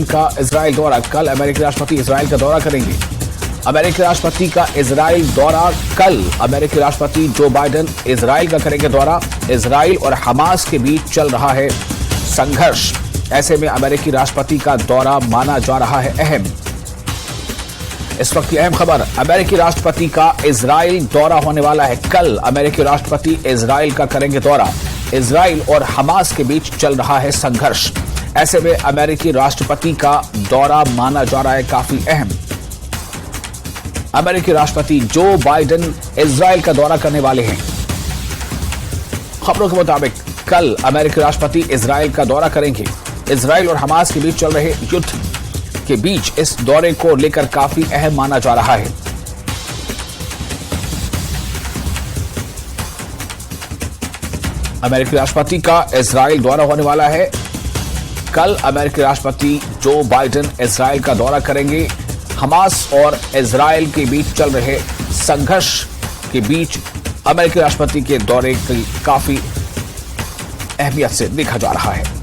का इजराइल दौरा। कल अमेरिकी राष्ट्रपति इजराइल का दौरा करेंगे। अमेरिकी राष्ट्रपति का इजराइल दौरा कल। अमेरिकी राष्ट्रपति जो बाइडेन इजराइल का करेंगे दौरा। इजराइल और हमास के बीच चल रहा है संघर्ष। ऐसे में अमेरिकी राष्ट्रपति का दौरा माना जा रहा है अहम। इस वक्त की अहम खबर, अमेरिकी राष्ट्रपति का इजराइल दौरा होने वाला है कल। अमेरिकी राष्ट्रपति इजराइल का करेंगे दौरा। इजराइल और हमास के बीच चल रहा है संघर्ष। ऐसे में अमेरिकी राष्ट्रपति का दौरा माना जा रहा है काफी अहम। अमेरिकी राष्ट्रपति जो बाइडेन इजराइल का दौरा करने वाले हैं। खबरों के मुताबिक कल अमेरिकी राष्ट्रपति इजराइल का दौरा करेंगे। इजराइल और हमास के बीच चल रहे युद्ध के बीच इस दौरे को लेकर काफी अहम माना जा रहा है। अमेरिकी राष्ट्रपति का इजराइल दौरा होने वाला है कल। अमेरिकी राष्ट्रपति जो बाइडेन इजराइल का दौरा करेंगे। हमास और इजराइल के बीच चल रहे संघर्ष के बीच अमेरिकी राष्ट्रपति के दौरे की काफी अहमियत से देखा जा रहा है।